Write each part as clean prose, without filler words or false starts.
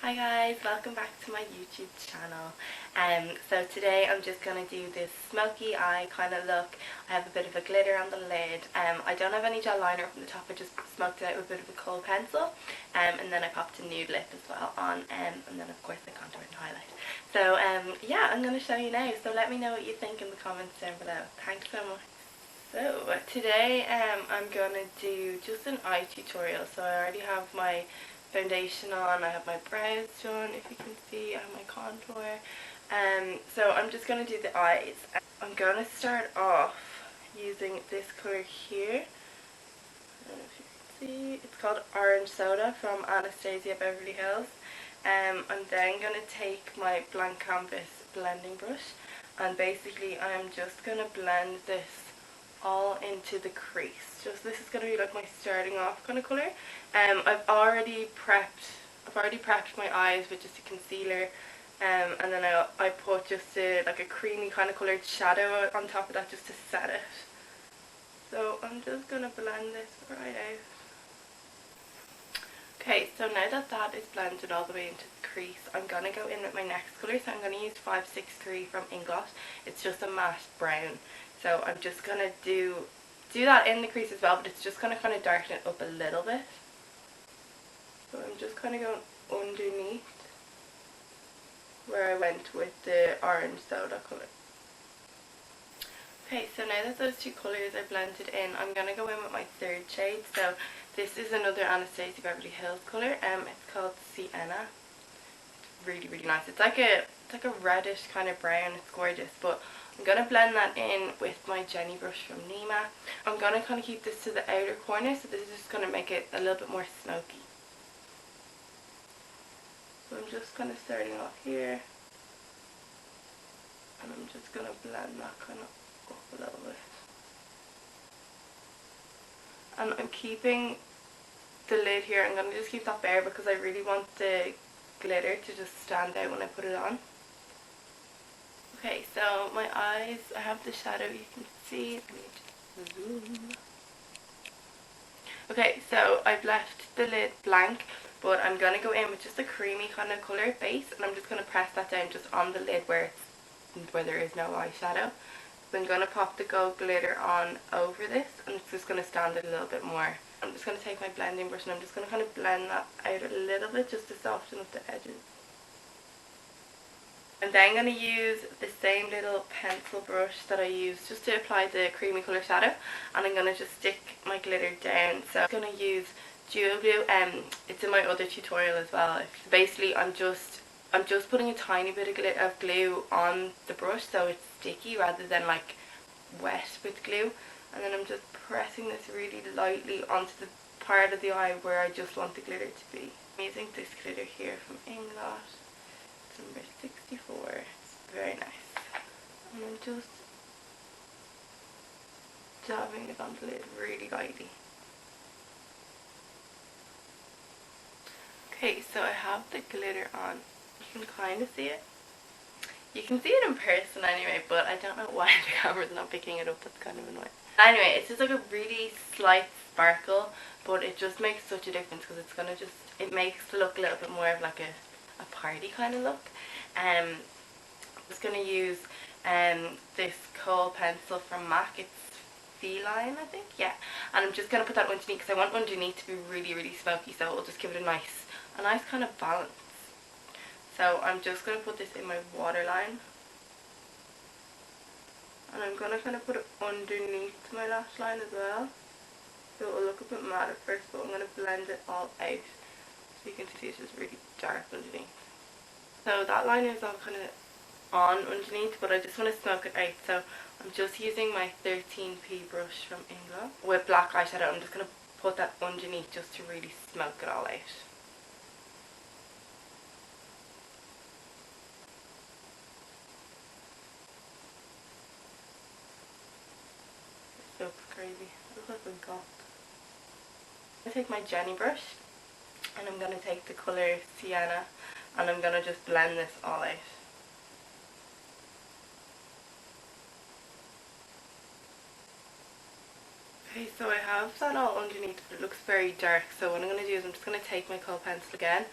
Hi guys, welcome back to my YouTube channel. So today I'm just going to do this smoky eye kind of look. I have a bit of a glitter on the lid. I don't have any gel liner up on the top, I just smoked it out with a bit of a kohl pencil. And then I popped a nude lip as well on, and then of course the contour and highlight. So yeah, I'm going to show you now, so let me know what you think in the comments down below. Thanks so much. So today I'm going to do just an eye tutorial. So I already have my foundation on, I have my brows done, if you can see, I have my contour. So I'm just going to do the eyes. I'm going to start off using this colour here. I don't know if you can see, it's called Orange Soda from Anastasia, Beverly Hills. I'm then going to take my blank canvas blending brush, and basically I'm just going to blend this all into the crease. Just this is going to be like my starting off kind of colour. I've already prepped my eyes with just a concealer, and then I put just like a creamy kind of coloured shadow on top of that just to set it. So I'm just going to blend this right out. Okay, so now that that is blended all the way into the crease, I'm going to go in with my next colour. So I'm going to use 563 from Inglot. It's just a matte brown. So I'm just going to do that in the crease as well, but it's just going to kind of darken it up a little bit. So I'm just kind of going underneath where I went with the Orange Soda colour. Okay, so now that those two colours are blended in, I'm going to go in with my third shade. So this is another Anastasia Beverly Hills colour. It's called Sienna. It's really, really nice. It's like a reddish kind of brown. It's gorgeous. But I'm going to blend that in with my Jenny brush from Nema. I'm going to kind of keep this to the outer corner, so this is just going to make it a little bit more smoky. So I'm just kind of starting off here, and I'm just going to blend that kind of up a little bit. And I'm keeping the lid here, I'm going to just keep that bare because I really want the glitter to just stand out when I put it on. Okay, so my eyes, I have the shadow, you can see. Let me just zoom. Okay, so I've left the lid blank, but I'm going to go in with just a creamy kind of colour base, and I'm just going to press that down just on the lid where there is no eyeshadow. So I'm going to pop the gold glitter on over this, and it's just going to stand it a little bit more. I'm just going to take my blending brush and I'm just going to kind of blend that out a little bit just to soften up the edges. I'm then going to use the same little pencil brush that I used just to apply the creamy colour shadow, and I'm going to just stick my glitter down. So I'm going to use Duo Glue. It's in my other tutorial as well. Basically I'm just putting a tiny bit of glue on the brush so it's sticky rather than like wet with glue, and then I'm just pressing this really lightly onto the part of the eye where I just want the glitter to be. I'm using this glitter here from Inglot. It's number 64. It's very nice. And I'm just dabbing it on the lid really lightly. Okay, so I have the glitter on. You can kind of see it. You can see it in person anyway, but I don't know why the camera's not picking it up. That's kind of annoying. Anyway, it's just like a really slight sparkle, but it just makes such a difference because it's gonna it makes it look a little bit more of like a party kind of look. I'm just gonna use this kohl pencil from MAC. It's Feline, I think, yeah. And I'm just gonna put that underneath because I want underneath to be really, really smoky, so it'll just give it a nice kind of balance. So I'm just going to put this in my waterline, and I'm going to kind of put it underneath my lash line as well, so it will look a bit matte at first, but I'm going to blend it all out so you can see it's just really dark underneath. So that line is all kind of on underneath, but I just want to smoke it out, so I'm just using my 13p brush from Inglot with black eyeshadow. I'm just going to put that underneath just to really smoke it all out. So crazy. I look like a goth. I'm going to take my Jenny brush, and I'm going to take the colour Sienna, and I'm going to just blend this all out. Okay, so I have that all underneath, but it looks very dark, so what I'm going to do is I'm just going to take my kohl pencil again,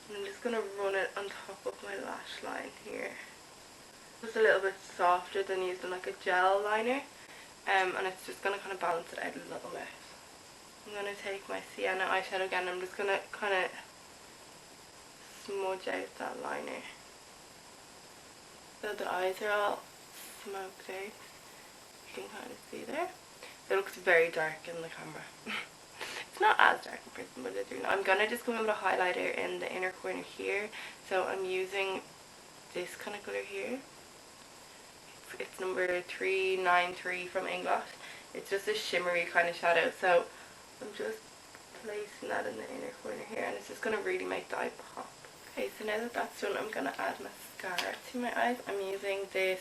And I'm just going to run it on top of my lash line here. It's a little bit softer than using like a gel liner, and it's just going to kind of balance it out a little bit. I'm going to take my Sienna eyeshadow again. I'm just going to kind of smudge out that liner. So the eyes are all smoked out. You can kind of see there. It looks very dark in the camera. It's not as dark in person, but it's really not. I'm going to just go in with a highlighter in the inner corner here. So I'm using this kind of colour here. It's number 393 from Inglot. It's just a shimmery kind of shadow. So I'm just placing that in the inner corner here, and it's just going to really make the eye pop. Okay, so now that that's done, I'm going to add mascara to my eyes. I'm using this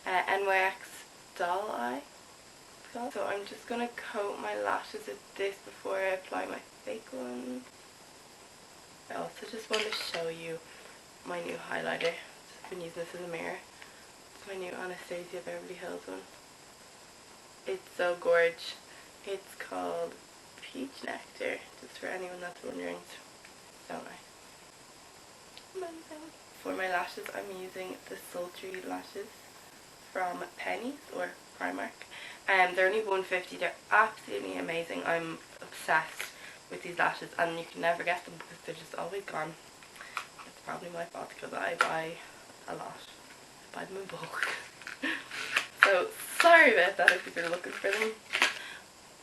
NYX Doll Eye. So I'm just going to coat my lashes with this before I apply my fake one. I also just want to show you my new highlighter. I've been using this as a mirror. It's my new Anastasia Beverly Hills one. It's so gorgeous. It's called Peach Nectar, just for anyone that's wondering. So nice. For my lashes, I'm using the Sultry lashes from Pennies or Primark. They're only $1.50. They're absolutely amazing. I'm obsessed with these lashes, and you can never get them because they're just always gone. It's probably my fault because I buy a lot. I buy them in bulk. So sorry about that if you're looking for them.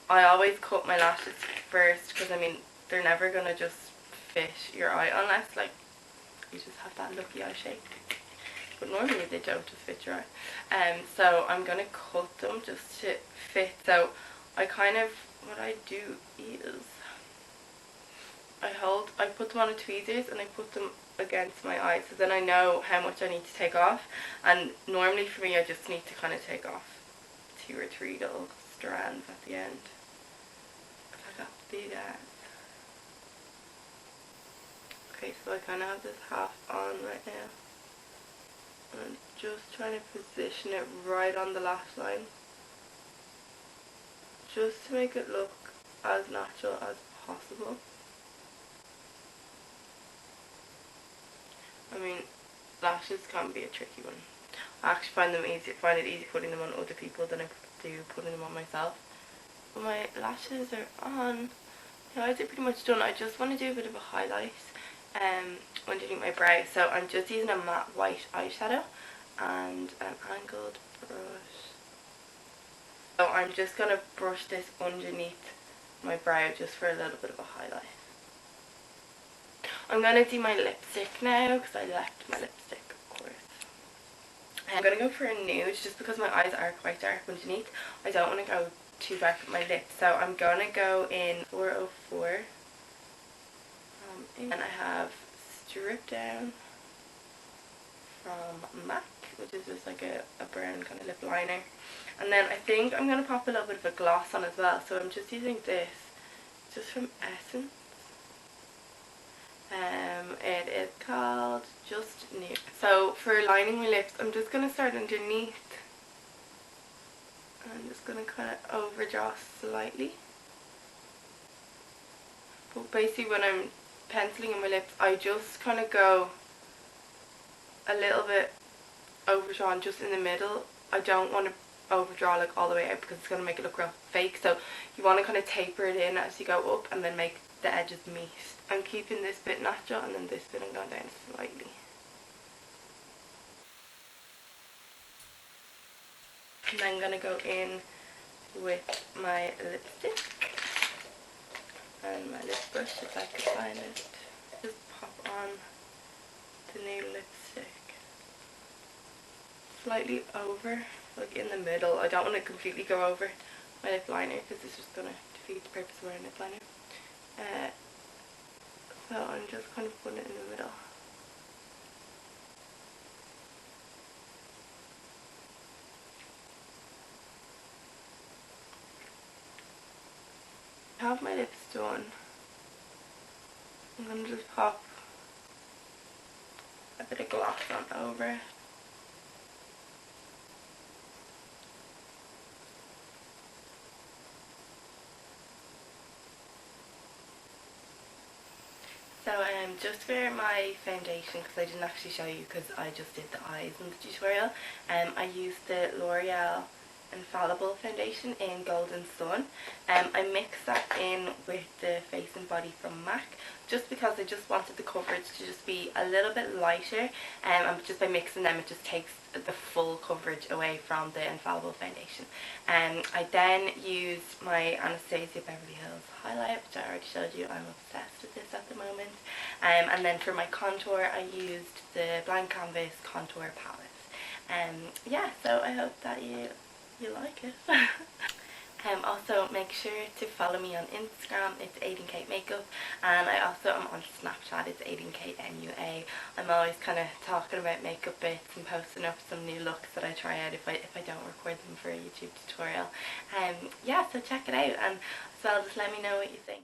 I always cut my lashes first because I mean they're never gonna just fit your eye unless like you just have that lucky eye shape. But normally they don't just fit your eye. So I'm gonna cut them just to fit. So I kind of, what I do is I put them on a tweezers and I put them against my eyes, so then I know how much I need to take off. And normally for me I just need to kind of take off 2 or 3 little strands at the end. But I got big ass. Okay, so I kind of have this half on right now. I'm just trying to position it right on the lash line, just to make it look as natural as possible. I mean, lashes can be a tricky one. I actually find it easy putting them on other people than I do putting them on myself. But my lashes are on. The eyes are pretty much done. I just want to do a bit of a highlight underneath my brow, so I'm just using a matte white eyeshadow and an angled brush. So I'm just going to brush this underneath my brow just for a little bit of a highlight. I'm going to do my lipstick now because I left my lipstick, of course. I'm going to go for a nude just because my eyes are quite dark underneath. I don't want to go too dark with my lips, so I'm going to go in 404. And I have Strip Down from MAC, which is just like a brown kind of lip liner. And then I think I'm going to pop a little bit of a gloss on as well, so I'm just using this, just from Essence. It is called Just Nude. So for lining my lips, I'm just going to start underneath. I'm just going to kind of overdraw slightly. But basically when I'm penciling in my lips, I just kind of go a little bit overdrawn just in the middle. I don't want to overdraw like all the way out because it's going to make it look real fake. So you want to kind of taper it in as you go up and then make the edges meet. I'm keeping this bit natural and then this bit I'm going down slightly. And then I'm going to go in with my lipstick and my lip brush if I can find it. Just pop on the new lipstick slightly over, like in the middle. I don't want to completely go over my lip liner because it's just going to defeat the purpose of wearing a lip liner. So I'm just kind of putting it in the middle. I have my lips done. I'm going to just pop a bit of gloss on over. So Just for my foundation, because I didn't actually show you because I just did the eyes in the tutorial, I used the L'Oreal Infallible foundation in Golden Sun. I mixed that in with the Face and Body from MAC just because I just wanted the coverage to just be a little bit lighter, and just by mixing them it just takes the full coverage away from the Infallible foundation. I then used my Anastasia Beverly Hills highlight, which I already showed you. I'm obsessed with this at the moment. And then for my contour I used the Blank Canvas contour palette. Yeah, so I hope that you like it. Also make sure to follow me on Instagram, it's AidenKate Makeup, and I also am on Snapchat, it's AidenKate MUA. I'm always kind of talking about makeup bits and posting up some new looks that I try out if I don't record them for a YouTube tutorial. Yeah, so check it out, and as well just let me know what you think.